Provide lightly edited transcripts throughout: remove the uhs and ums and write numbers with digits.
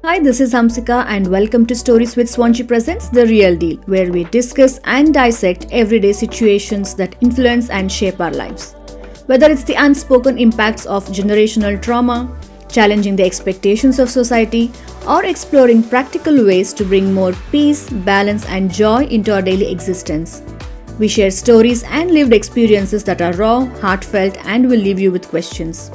Hi, this is Hamsika, and welcome to Stories with Swansea Presents The Real Deal, where we discuss and dissect everyday situations that influence and shape our lives. Whether it's the unspoken impacts of generational trauma, challenging the expectations of society, or exploring practical ways to bring more peace, balance, and joy into our daily existence. We share stories and lived experiences that are raw, heartfelt, and will leave you with questions.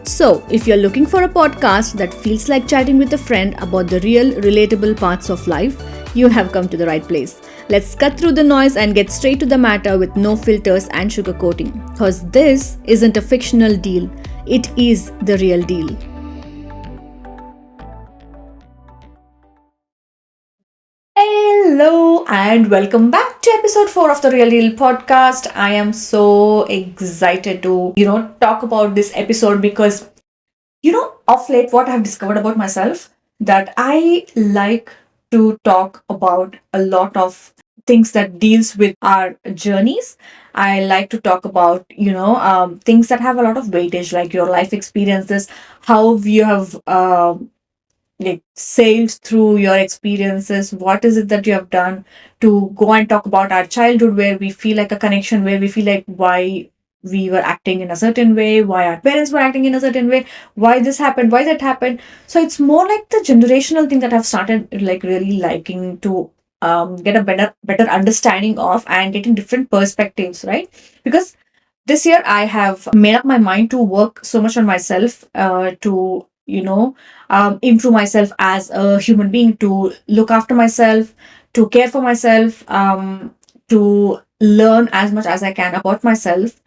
So, if you're looking for a podcast that feels like chatting with a friend about the real, relatable parts of life, you have come to the right place. Let's cut through the noise and get straight to the matter with no filters and sugarcoating. Because this isn't a fictional deal, it is the real deal. Hello and welcome back to episode 4 of the Real Deal podcast. I am so excited to, talk about this episode because of late, what I've discovered about myself that I like to talk about a lot of things that deals with our journeys. I like to talk about, things that have a lot of weightage, like your life experiences, how you have like sailed through your experiences. What is it that you have done to go and talk about our childhood, where we feel like a connection, where we feel like why we were acting in a certain way, why our parents were acting in a certain way, why this happened, why that happened. So it's more like the generational thing that I've started like really liking to get a better understanding of and getting different perspectives, right? Because this year I have made up my mind to work so much on myself, to improve myself as a human being, to look after myself, to care for myself, to learn as much as I can about myself,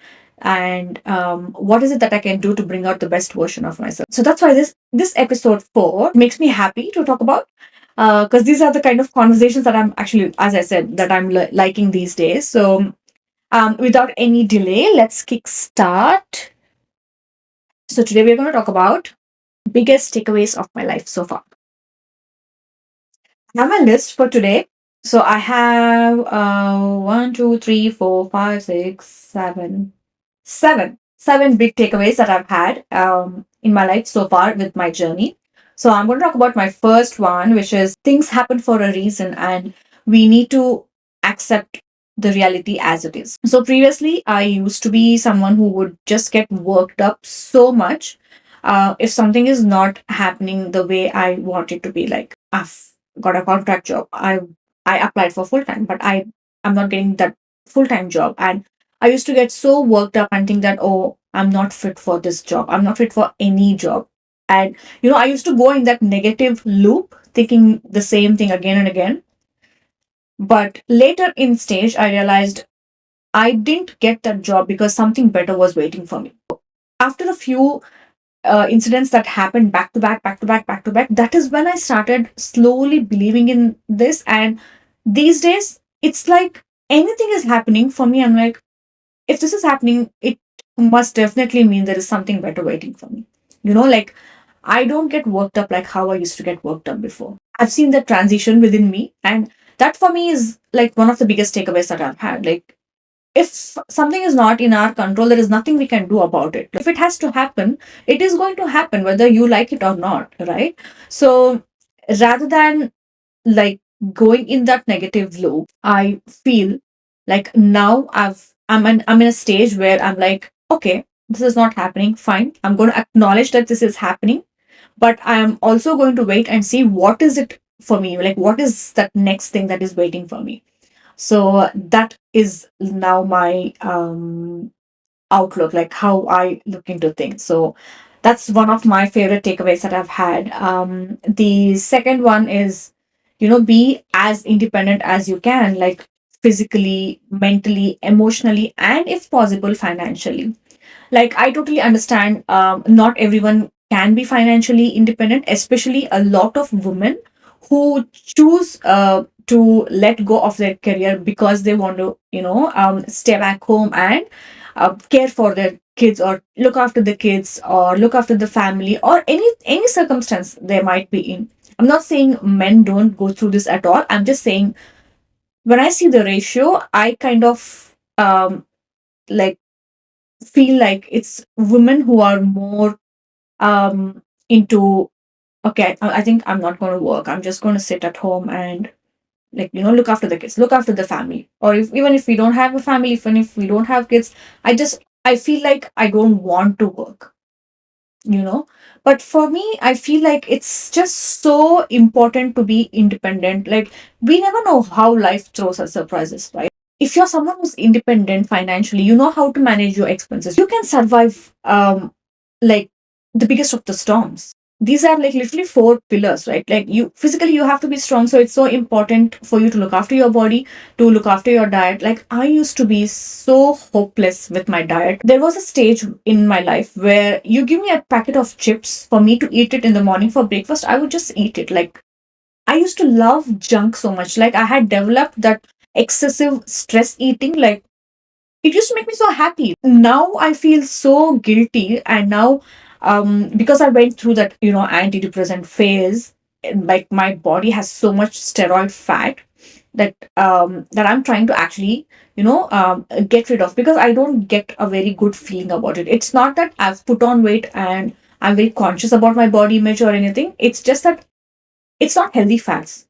and what is it that I can do to bring out the best version of myself. So that's why this episode 4 makes me happy to talk about, because these are the kind of conversations that I'm actually, as I said, that I'm liking these days. So without any delay, let's kick start. So today we're going to talk about biggest takeaways of my life so far. I have a list for today. So I have one, two, three, four, five, six, seven big takeaways that I've had in my life so far with my journey. So I'm going to talk about my first one, which is things happen for a reason, and we need to accept the reality as it is. So previously, I used to be someone who would just get worked up so much if something is not happening the way I want it to be. Like I've got a contract job, I applied for full time, but I'm not getting that full time job, and I used to get so worked up and think that, oh, I'm not fit for this job. I'm not fit for any job. And, I used to go in that negative loop, thinking the same thing again and again. But later in stage, I realized I didn't get that job because something better was waiting for me. After a few incidents that happened back to back, back to back, back to back, that is when I started slowly believing in this. And these days, it's like anything is happening for me. I'm like, if this is happening, it must definitely mean there is something better waiting for me. Like I don't get worked up like how I used to get worked up before. I've seen the transition within me, and that for me is like one of the biggest takeaways that I've had. Like, if something is not in our control, there is nothing we can do about it. If it has to happen, it is going to happen, whether you like it or not, right? So rather than like going in that negative loop, I feel like now I'm in a stage where I'm like, okay, this is not happening, fine, I'm going to acknowledge that this is happening, but I'm also going to wait and see what is it for me, like what is that next thing that is waiting for me. So that is now my outlook, like how I look into things. So that's one of my favorite takeaways that I've had. The second one is, be as independent as you can, like physically, mentally, emotionally, and if possible, financially. Like, I totally understand, not everyone can be financially independent, especially a lot of women who choose to let go of their career because they want to, stay back home and care for their kids, or look after the kids, or look after the family, or any circumstance they might be in. I'm not saying men don't go through this at all. I'm just saying, when I see the ratio, I kind of like feel like it's women who are more into okay, I think I'm not going to work. I'm just going to sit at home and, like, look after the kids, look after the family. Or if even if we don't have a family, even if we don't have kids, I feel like I don't want to work, you know. But for me, I feel like it's just so important to be independent. Like, we never know how life throws us surprises, right? If you're someone who's independent financially, you know how to manage your expenses, you can survive like the biggest of the storms. These are like literally four pillars, right? Like, you physically, you have to be strong, so it's so important for you to look after your body, to look after your diet. Like, I used to be so hopeless with my diet. There was a stage in my life where you give me a packet of chips for me to eat it in the morning for breakfast, I would just eat it. Like, I used to love junk so much. Like, I had developed that excessive stress eating. Like, it used to make me so happy. Now I feel so guilty. And now, because I went through that, antidepressant phase, and, like, my body has so much steroid fat that I'm trying to actually, get rid of, because I don't get a very good feeling about it. It's not that I've put on weight and I'm very conscious about my body image or anything. It's just that it's not healthy fats.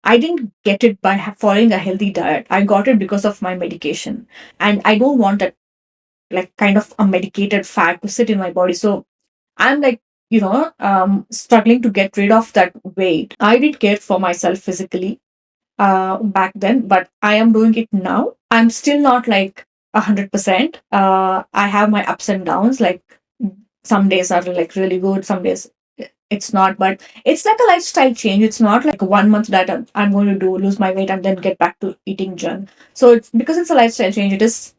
I didn't get it by following a healthy diet. I got it because of my medication. And I don't want that, like, kind of a medicated fat to sit in my body. So I'm like, struggling to get rid of that weight. I did care for myself physically back then, but I am doing it now. I'm still not like 100%. I have my ups and downs. Like, some days are like really good, some days it's not. But it's like a lifestyle change. It's not like a 1 month that I'm going to do lose my weight and then get back to eating junk. So it's because it's a lifestyle change. It is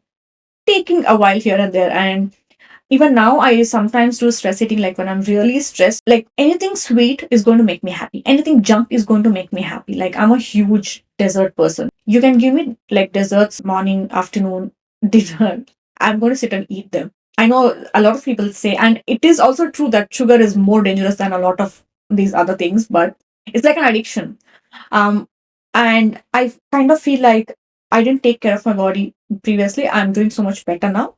taking a while here and there. And even now, I sometimes do stress eating. Like, when I'm really stressed, like, anything sweet is going to make me happy. Anything junk is going to make me happy. Like, I'm a huge dessert person. You can give me like desserts morning, afternoon, dinner. I'm going to sit and eat them. I know a lot of people say, and it is also true, that sugar is more dangerous than a lot of these other things, but it's like an addiction. Um, and I kind of feel like I didn't take care of my body previously. I'm doing so much better now.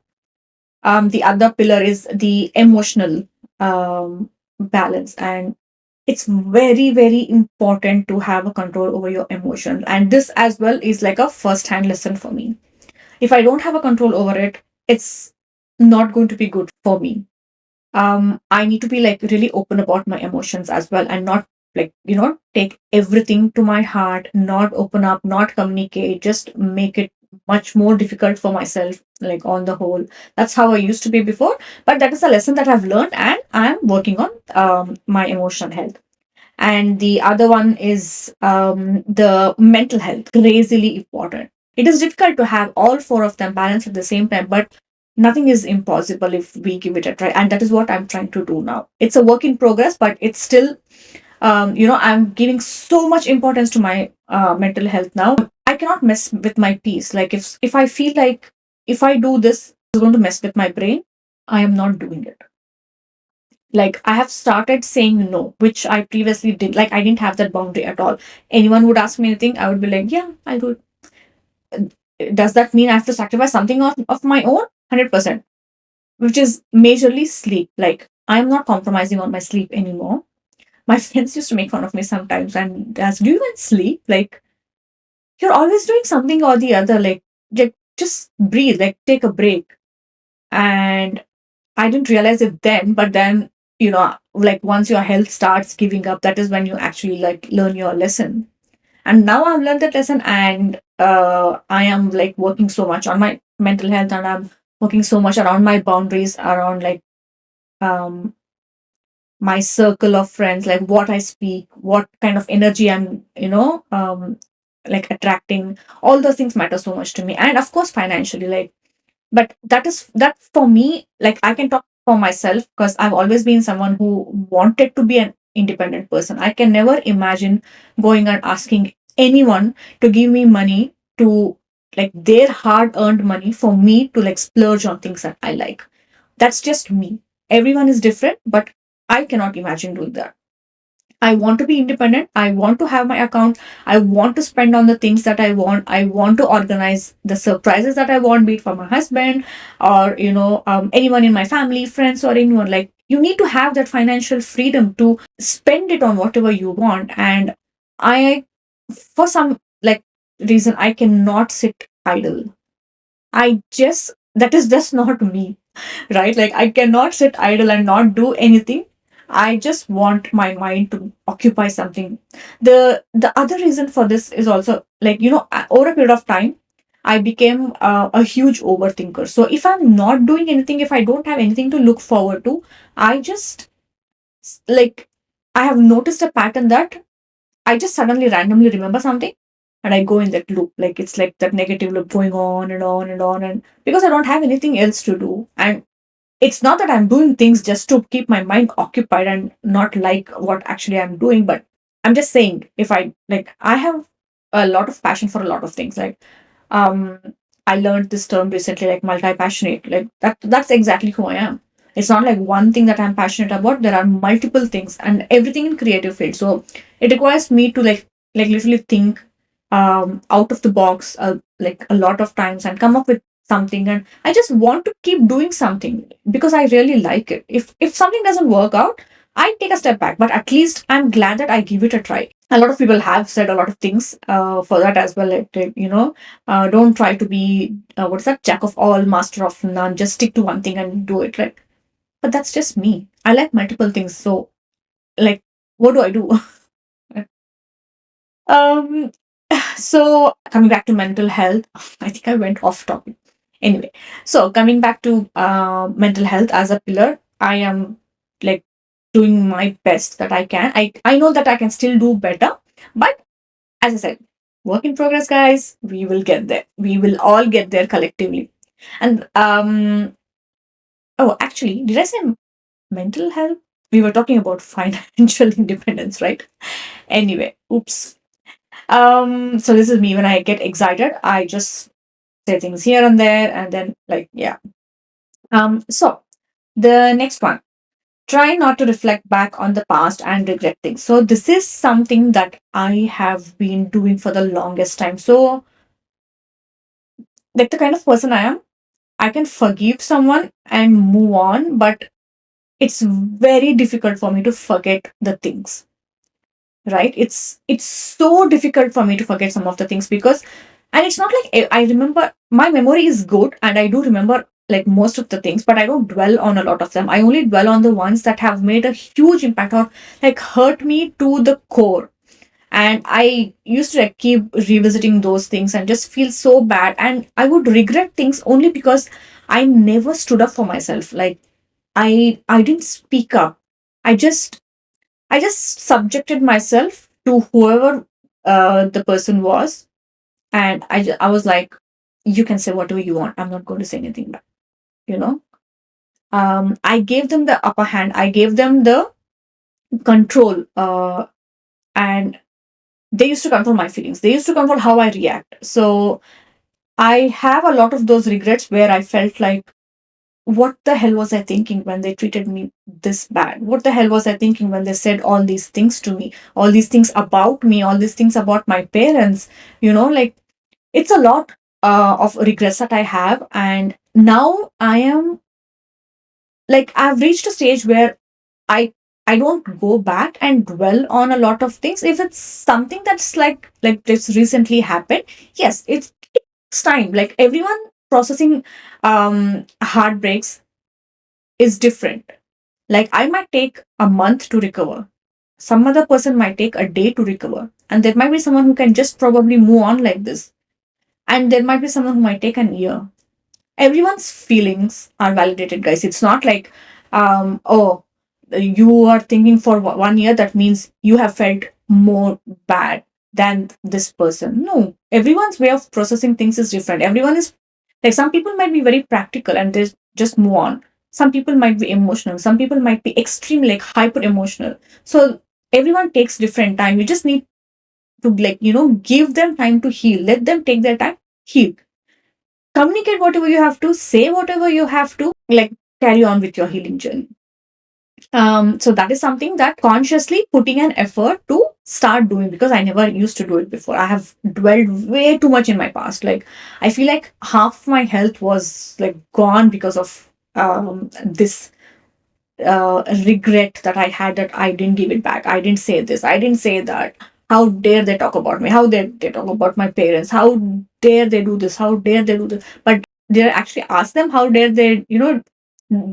The other pillar is the emotional balance, and it's very, very important to have a control over your emotions. And this as well is like a first hand lesson for me. If I don't have a control over it, it's not going to be good for me. I need to be like really open about my emotions as well, and not, like, take everything to my heart, not open up, not communicate, just make it much more difficult for myself, like, on the whole. That's how I used to be before, but that is a lesson that I've learned, and I'm working on my emotional health. And the other one is the mental health, crazily important. It is difficult to have all four of them balanced at the same time, but nothing is impossible if we give it a try. And that is what I'm trying to do now. It's a work in progress, but it's still, I'm giving so much importance to my mental health now. I cannot mess with my peace. Like, if I feel like if I do this is going to mess with my brain, I am not doing it. Like, I have started saying no, which I previously did. Like, I didn't have that boundary at all. Anyone would ask me anything, I would be like, yeah, I'll do it. Does that mean I have to sacrifice something of my own? 100%. Which is majorly sleep. Like, I'm not compromising on my sleep anymore. My friends used to make fun of me sometimes and ask, do you even sleep? Like, you're always doing something or the other. Like, just breathe, like, take a break. And I didn't realize it then, but then, like, once your health starts giving up, that is when you actually, like, learn your lesson. And now I've learned that lesson, and I am like working so much on my mental health, and I'm working so much around my boundaries, around, like, um my circle of friends, like what I speak, what kind of energy I'm, like, attracting. All those things matter so much to me. And of course, financially, like, but that for me, like, I can talk for myself, because I've always been someone who wanted to be an independent person. I can never imagine going and asking anyone to give me money, to, like, their hard earned money, for me to, like, splurge on things that I like. That's just me. Everyone is different, but I cannot imagine doing that. I want to be independent. I want to have my account. I want to spend on the things that I want. I want to organize the surprises that I want, be it for my husband or, anyone in my family, friends, or anyone. Like, you need to have that financial freedom to spend it on whatever you want. And I, for some like reason, I cannot sit idle. I just, that is just not me, right? Like I cannot sit idle and not do anything. I just want my mind to occupy something. The other reason for this is also like, over a period of time, I became a huge overthinker. So if I'm not doing anything, if I don't have anything to look forward to, I just like, I have noticed a pattern that I just suddenly randomly remember something and I go in that loop. Like it's like that negative loop going on and on and on. And because I don't have anything else to do. And it's not that I'm doing things just to keep my mind occupied and not like what actually I'm doing, but I'm just saying, if I like, I have a lot of passion for a lot of things. Like, um, I learned this term recently, like multi-passionate. Like that's exactly who I am. It's not like one thing that I'm passionate about. There are multiple things and everything in creative field. So it requires me to like literally think out of the box like a lot of times and come up with something. And I just want to keep doing something because I really like it. If something doesn't work out, I take a step back, but at least I'm glad that I give it a try. A lot of people have said a lot of things for that as well. Don't try to be what's that, jack of all, master of none. Just stick to one thing and do it. Right? But that's just me. I like multiple things. So like, what do I do? um. So coming back to mental health, I think I went off topic. Anyway, so coming back to mental health as a pillar, I am like doing my best that I can. I know that I can still do better, but as I said, work in progress, guys. We will get there. We will all get there collectively. And oh, actually, did I say mental health? We were talking about financial independence, right? Anyway, oops. So this is me when I get excited. I just say things here and there, and then like, yeah. So the next one, try not to reflect back on the past and regret things. So this is something that I have been doing for the longest time. So like the kind of person I am, I can forgive someone and move on, but it's very difficult for me to forget the things, right? It's so difficult for me to forget some of the things because, and it's not like I remember, my memory is good and I do remember like most of the things, but I don't dwell on a lot of them. I only dwell on the ones that have made a huge impact or like hurt me to the core. And I used to like keep revisiting those things and just feel so bad, and I would regret things only because I never stood up for myself. Like I didn't speak up. I just i just subjected myself to whoever the person was. And I was like, you can say whatever you want, I'm not going to say anything back, you know. I gave them the upper hand, I gave them the control, and they used to control my feelings, they used to control how I react. So I have a lot of those regrets where I felt like, what the hell was I thinking when they treated me this bad? What the hell was I thinking when they said all these things to me, all these things about me, all these things about my parents? Like, it's a lot of regrets that I have. And now I am like, I've reached a stage where I I don't go back and dwell on a lot of things. If it's something that's like this recently happened, yes, it takes time. Like everyone processing heartbreaks is different. Like I might take a month to recover. Some other person might take a day to recover. And there might be someone who can just probably move on like this. And there might be someone who might take an year. Everyone's feelings are validated, guys. It's not like, oh, you are thinking for 1 year, that means you have felt more bad than this person. No, everyone's way of processing things is different. Everyone is like, some people might be very practical and they just move on. Some people might be emotional. Some people might be extremely like hyper emotional. So everyone takes different time. You just need to like, give them time to heal. Let them take their time, heal, communicate whatever you have to, say whatever you have to, like carry on with your healing journey. So that is something that consciously putting an effort to start doing, because I never used to do it before. I have dwelled way too much in my past. Like I feel like half my health was like gone because of this regret that I had, that I didn't give it back. I didn't say this. I didn't say that. How dare they talk about me? How dare they talk about my parents? How dare they do this? How dare they do this? But did I actually ask them how dare they,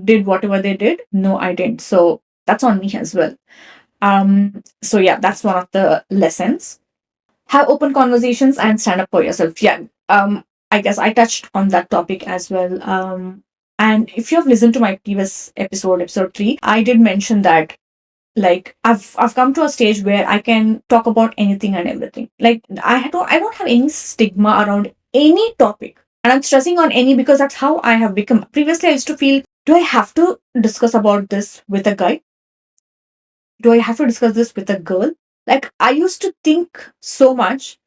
did whatever they did? No, I didn't. So that's on me as well. So yeah, that's one of the lessons. Have open conversations and stand up for yourself. Yeah. I guess I touched on that topic as well. And if you have listened to my previous episode 3, I did mention that, like, I've come to a stage where I can talk about anything and everything. Like, I don't have any stigma around any topic. And I'm stressing on any because that's how I have become. Previously I used to feel, do I have to discuss about this with a guy? Do I have to discuss this with a girl? Like, I used to think so much,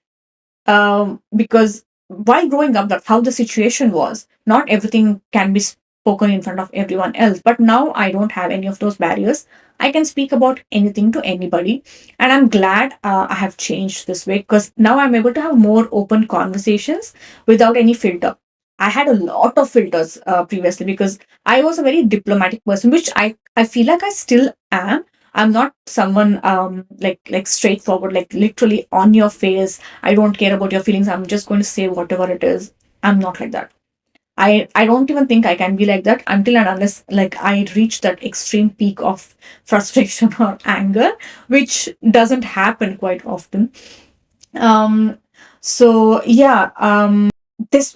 because while growing up, that's how the situation was. Not everything can be spoken in front of everyone else. But now I don't have any of those barriers. I can speak about anything to anybody. And I'm glad I have changed this way, because now I'm able to have more open conversations without any filter. I had a lot of filters previously, because I was a very diplomatic person, which I feel like I still am. I'm not someone like straightforward, like literally on your face. I don't care about your feelings. I'm just going to say whatever it is. I'm not like that. I don't even think I can be like that until and unless, like, I reach that extreme peak of frustration or anger, which doesn't happen quite often. Um so yeah, this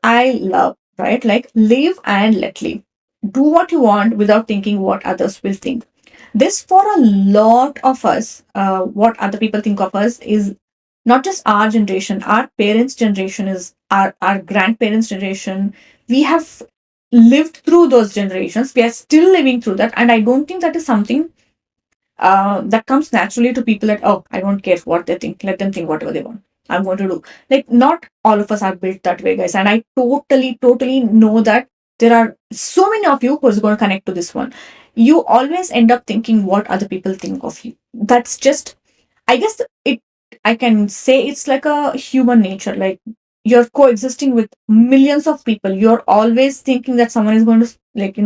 I love, right? Like, live and let live. Do what you want without thinking what others will think. This, for a lot of us, what other people think of us is not just our generation, our parents' generation, is our grandparents' generation. We have lived through those generations. We are still living through that. And I don't think that is something that comes naturally to people, that, oh, I don't care what they think. Let them think whatever they want. I'm going to do. Like, not all of us are built that way, guys. And I totally, totally know that there are so many of you who's going to connect to this one. You always end up thinking what other people think of you. That's just, I guess it, I can say it's like a human nature. Like, you're coexisting with millions of people. You're always thinking that someone is going to, like,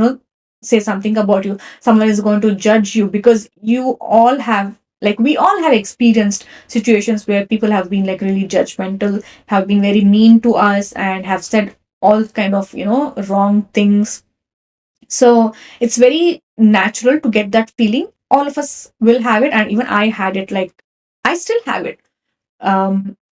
say something about you. Someone is going to judge you, because you all have, like, we all have experienced situations where people have been, like, really judgmental, have been very mean to us, and have said all kind of, wrong things. So it's very natural to get that feeling. All of us will have it, and even I had it. Like, I still have it.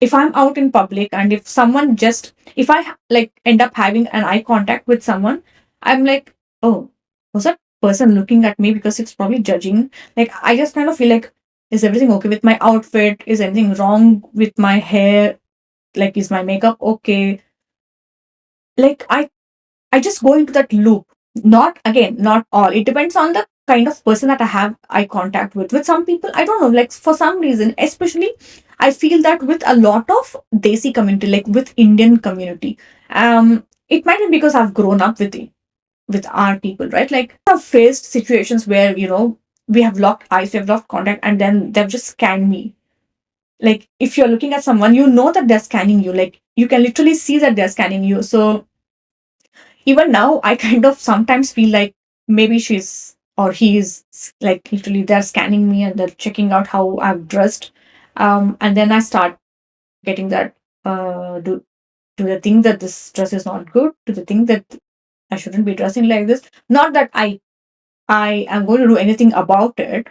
If I'm out in public, and if someone just, if I like end up having an eye contact with someone, I'm like, oh, was that person looking at me because it's probably judging? Like, I just kind of feel like, is everything okay with my outfit? Is anything wrong with my hair? Like, is my makeup okay? Like, I just go into that loop. Not, again, not all. It depends on the kind of person that I have eye contact with. With some people, I don't know, like, for some reason, especially, I feel that with a lot of Desi community, like with Indian community, it might be because I've grown up with our people, right? Like, I've faced situations where, we have locked eyes, we have locked contact, and then they've just scanned me. Like, if you're looking at someone, you know that they're scanning you. Like, you can literally see that they're scanning you. So even now, I kind of sometimes feel like maybe she's or he is, like, literally they're scanning me and they're checking out how I've dressed. And then I start getting that, do they think that this dress is not good? Do they think that I shouldn't be dressing like this? Not that I am going to do anything about it.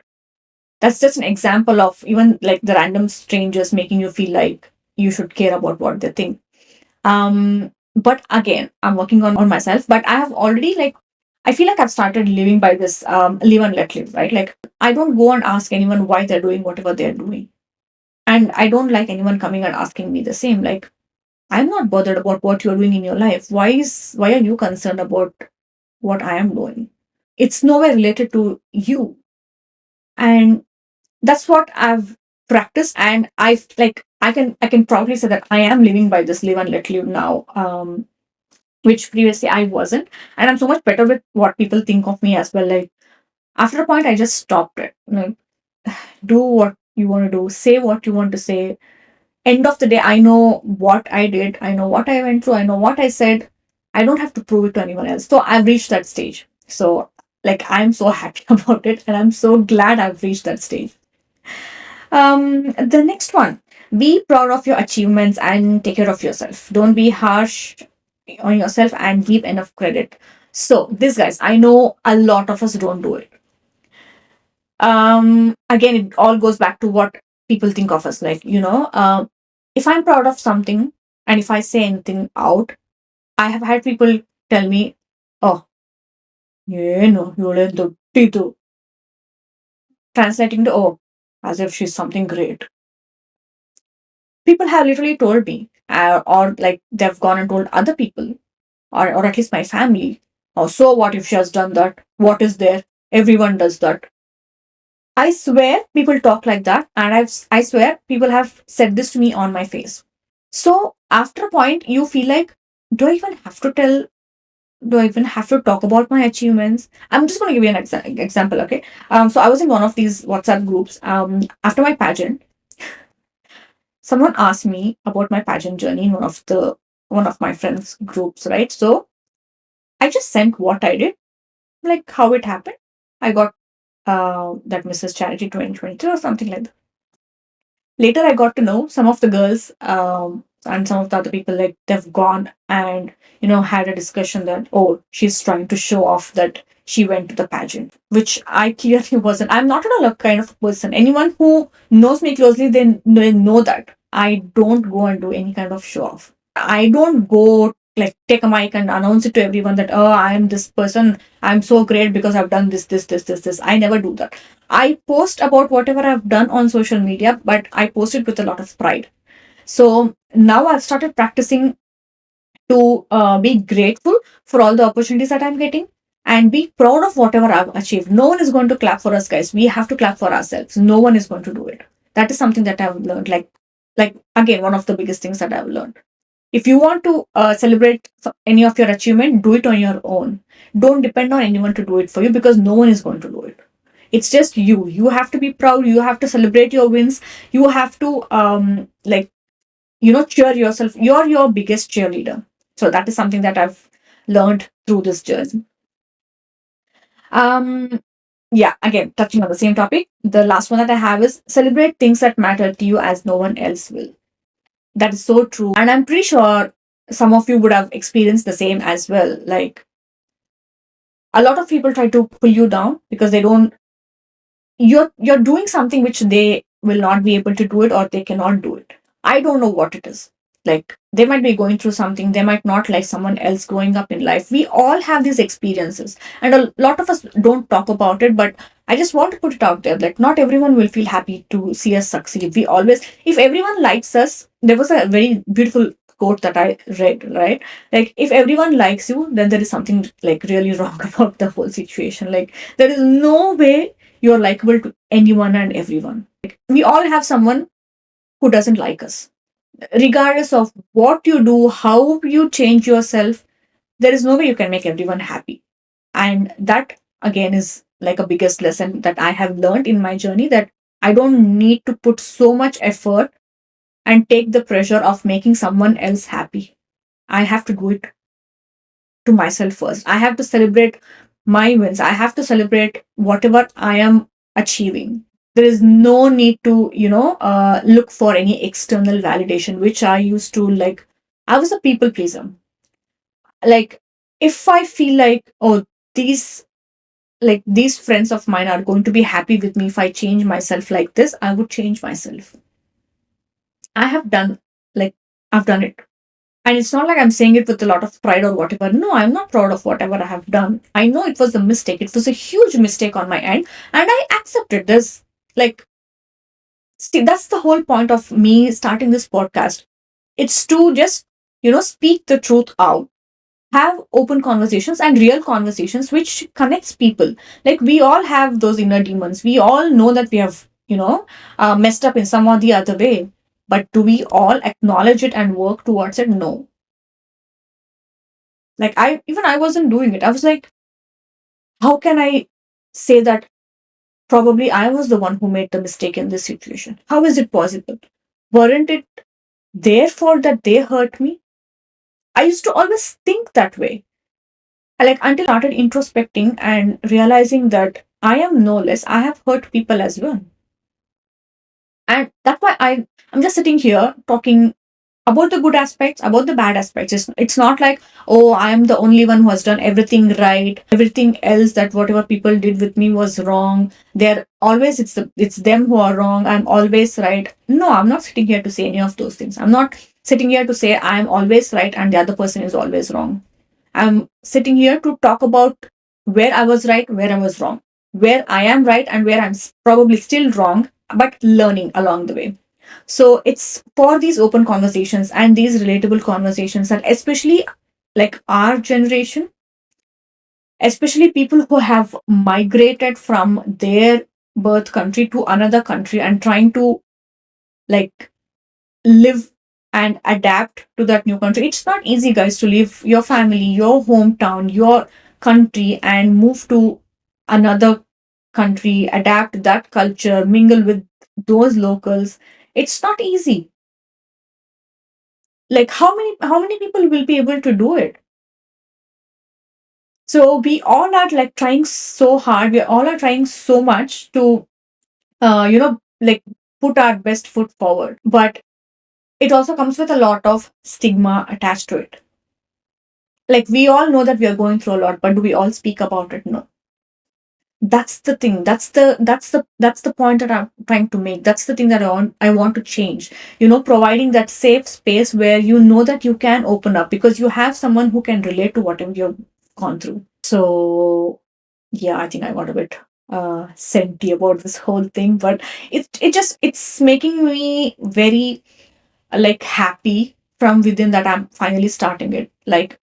That's just an example of, even like, the random strangers making you feel like you should care about what they think. But again, I'm working on myself, but I have already, like, I feel like I've started living by this, live and let live, right? Like, I don't go and ask anyone why they're doing whatever they're doing. And I don't like anyone coming and asking me the same. Like, I'm not bothered about what you're doing in your life. Why are you concerned about what I am doing? It's nowhere related to you. And that's what I've practiced. And I can proudly say that I am living by this live and let live now. Which previously I wasn't. And I'm so much better with what people think of me as well. Like, after a point, I just stopped it. Like, do what you want to do, say what you want to say. End of the day, I know what I did, I know what I went through, I know what I said. I don't have to prove it to anyone else. So I've reached that stage. So Like, I'm so happy about it, and I'm so glad I've reached that stage. The next one, be proud of your achievements and take care of yourself. Don't be harsh on yourself and give enough credit. So, this, guys, I know a lot of us don't do it. Again, it all goes back to what people think of us. Like, if I'm proud of something and if I say anything out, I have had people tell me, oh, ಏನು ಇವಳೇನ್ ದೊಡ್ಡಿದು, translating to, oh, as if she's something great. People have literally told me, or like they've gone and told other people, or at least my family, oh, so what if she has done that? What is there? Everyone does that. I swear people talk like that, and I swear people have said this to me on my face. So after a point, you feel like, do I even have to tell? Do I even have to talk about my achievements? I'm just going to give you an example, okay? So I was in one of these WhatsApp groups. After my pageant, someone asked me about my pageant journey in one of my friends' groups, right? So I just sent what I did, like how it happened. I got that Mrs. Charity 2023 or something like that. Later, I got to know some of the girls and some of the other people, like they've gone and had a discussion that, oh, she's trying to show off that she went to the pageant, which I clearly wasn't. I'm not at all a kind of person. Anyone who knows me closely, they know that I don't go and do any kind of show off. I don't go like take a mic and announce it to everyone that, oh, I am this person. I'm so great because I've done this. I never do that. I post about whatever I've done on social media, but I post it with a lot of pride. So now I've started practicing to be grateful for all the opportunities that I'm getting and be proud of whatever I've achieved. No one is going to clap for us, guys. We have to clap for ourselves. No one is going to do it. That is something that I've learned. Like again, one of the biggest things that I've learned. If you want to celebrate any of your achievement, do it on your own. Don't depend on anyone to do it for you because no one is going to do it. It's just you. You have to be proud. You have to celebrate your wins. You have to cheer yourself. You're your biggest cheerleader. So that is something that I've learned through this journey. Um, yeah, again, touching on the same topic. The last one that I have is celebrate things that matter to you as no one else will. That is so true. And I'm pretty sure some of you would have experienced the same as well. Like a lot of people try to pull you down because they don't you're doing something which they will not be able to do it or they cannot do it. I don't know what it is. Like they might be going through something, they might not like someone else growing up in life. We all have these experiences and a lot of us don't talk about it, but I just want to put it out there. Like not everyone will feel happy to see us succeed. We always, if everyone likes us, there was a very beautiful quote that I read, right? Like if everyone likes you, then there is something like really wrong about the whole situation. Like there is no way you're likable to anyone and everyone. Like we all have someone who doesn't like us. Regardless of what you do, how you change yourself, there is no way you can make everyone happy. And that again is like a biggest lesson that I have learned in my journey, that I don't need to put so much effort and take the pressure of making someone else happy. I have to do it to myself first. I have to celebrate my wins. I have to celebrate whatever I am achieving. There is no need to look for any external validation, which I used to. Like I was a people pleaser. Like if I feel like, oh, these these friends of mine are going to be happy with me if I change myself like this, I would change myself. I have done, like, I've done it. And it's not like I'm saying it with a lot of pride or whatever. No, I'm not proud of whatever I have done. I know it was a mistake. It was a huge mistake on my end, and I accepted this. Like, see, that's the whole point of me starting this podcast. It's to just, speak the truth out, have open conversations and real conversations which connects people. Like, we all have those inner demons. We all know that we have, messed up in some or the other way. But do we all acknowledge it and work towards it? No. Like, I wasn't doing it. I was like, how can I say that probably I was the one who made the mistake in this situation? How is it possible? Weren't it their fault that they hurt me? I used to always think that way. Like until I started introspecting and realizing that I am no less, I have hurt people as well. And that's why I'm just sitting here talking about the good aspects, about the bad aspects. It's not like, oh, I am the only one who has done everything right. Everything else that whatever people did with me was wrong. They're always it's them who are wrong. I'm always right. No, I'm not sitting here to say any of those things. I'm not sitting here to say I'm always right and the other person is always wrong. I'm sitting here to talk about where I was right, where I was wrong, where I am right, and where I'm probably still wrong, but learning along the way. So it's for these open conversations and these relatable conversations that, especially like our generation, especially people who have migrated from their birth country to another country and trying to like live and adapt to that new country. It's not easy, guys, to leave your family, your hometown, your country, and move to another country, adapt that culture, mingle with those locals. It's not easy. Like how many people will be able to do it? So we all are like trying so hard. We all are trying so much to like put our best foot forward. But it also comes with a lot of stigma attached to it. Like we all know that we are going through a lot, but do we all speak about it? No. That's the thing. That's the point that I'm trying to make. That's the thing that I want to change. Providing that safe space where you know that you can open up because you have someone who can relate to whatever you've gone through. So yeah, I think I got a bit senti about this whole thing, but it's making me very like happy from within that I'm finally starting it. Like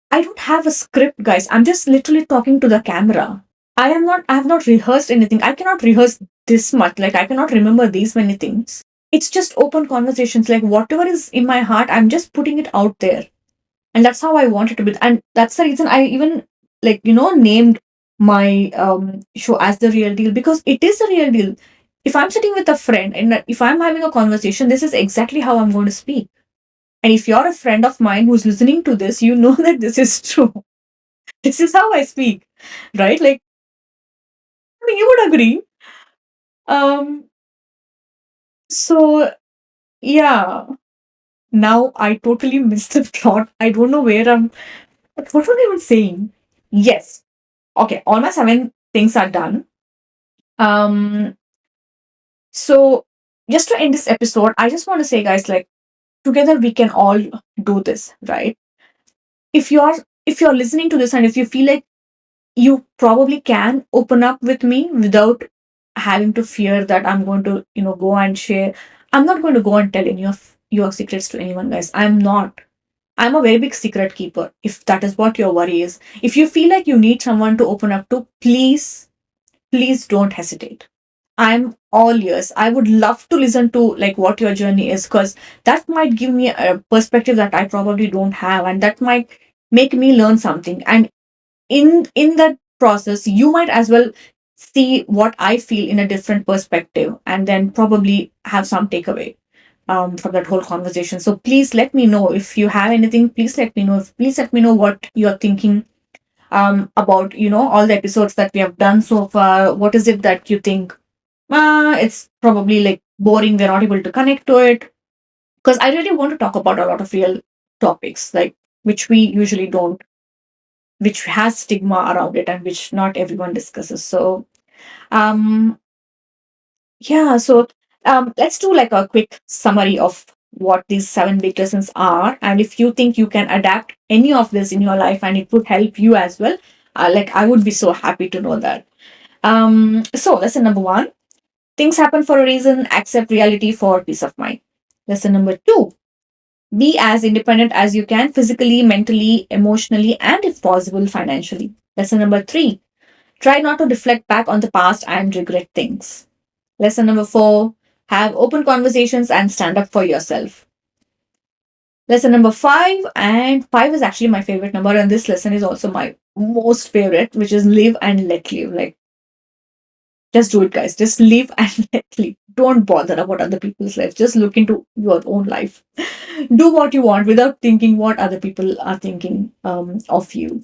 I don't have a script, guys. I'm just literally talking to the camera. I have not rehearsed anything. I cannot rehearse this much. Like, I cannot remember these many things. It's just open conversations. Like, whatever is in my heart, I'm just putting it out there. And that's how I want it to be. And that's the reason I even, like, named my show as The Real Deal because it is the real deal. If I'm sitting with a friend and if I'm having a conversation, this is exactly how I'm going to speak. And if you're a friend of mine who's listening to this, you know that this is true. This is how I speak, right? Like, I mean, you would agree. Um, so yeah, now I totally missed the plot. I don't know where what was I even saying? Yes. Okay, all my 7 things are done. Um, so just to end this episode, I just want to say, guys, like together we can all do this, right? If you're if you're listening to this and if you feel like you probably can open up with me without having to fear that I'm going to, go and share. I'm not going to go and tell any of your secrets to anyone, guys. I'm not. I'm a very big secret keeper, if that is what your worry is. If you feel like you need someone to open up to, please, please don't hesitate. I'm all ears. I would love to listen to like what your journey is because that might give me a perspective that I probably don't have, and that might make me learn something. And in that process you might as well see what I feel in a different perspective and then probably have some takeaway from that whole conversation. So please let me know if you have anything. Please let me know. Please let me know what you're thinking about all the episodes that we have done so far. What is it that you think it's probably like boring, we're not able to connect to it? Because I really want to talk about a lot of real topics like which we usually don't, which has stigma around it and which not everyone discusses. So, um, yeah, so let's do like a quick summary of what these 7 big lessons are. And if you think you can adapt any of this in your life and it would help you as well, like I would be so happy to know that. So, lesson number 1, things happen for a reason, accept reality for peace of mind. Lesson number 2, be as independent as you can physically, mentally, emotionally, and if possible, financially. Lesson number 3, try not to reflect back on the past and regret things. Lesson number 4, have open conversations and stand up for yourself. Lesson number 5, and 5 is actually my favorite number, and this lesson is also my most favorite, which is live and let live. Like, just do it, guys. Just live and let live. Don't bother about other people's lives. Just look into your own life. Do what you want without thinking what other people are thinking of you.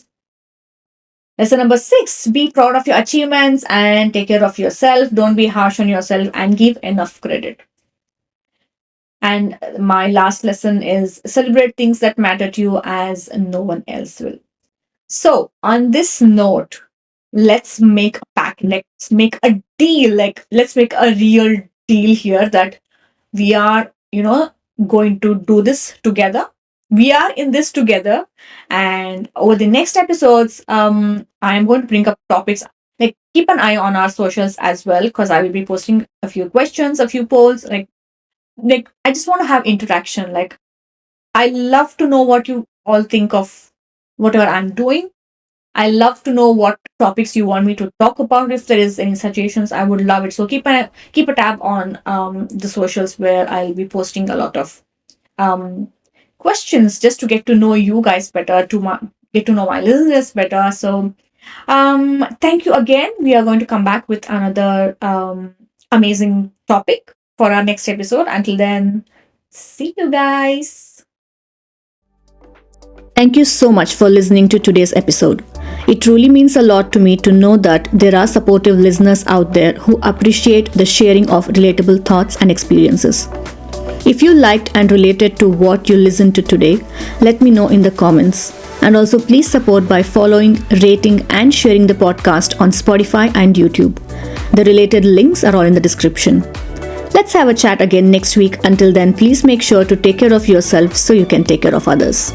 Lesson number 6, be proud of your achievements and take care of yourself. Don't be harsh on yourself and give enough credit. And my last lesson is celebrate things that matter to you as no one else will. So, on this note, let's make a pact, let's make a deal, like, let's make a real deal here that we are, going to do this together. We are in this together. And over the next episodes, I'm going to bring up topics, like, keep an eye on our socials as well, because I will be posting a few questions, a few polls, like I just want to have interaction. Like, I love to know what you all think of whatever I'm doing. I love to know what topics you want me to talk about. If there is any suggestions, I would love it. So keep a tab on the socials, where I'll be posting a lot of um, questions, just to get to know you guys better, get to know my listeners better. So thank you again. We are going to come back with another amazing topic for our next episode. Until then, see you guys. Thank you so much for listening to today's episode. It truly means a lot to me to know that there are supportive listeners out there who appreciate the sharing of relatable thoughts and experiences. If you liked and related to what you listened to today, let me know in the comments. And also, please support by following, rating, and sharing the podcast on Spotify and YouTube. The related links are all in the description. Let's have a chat again next week. Until then, please make sure to take care of yourself so you can take care of others.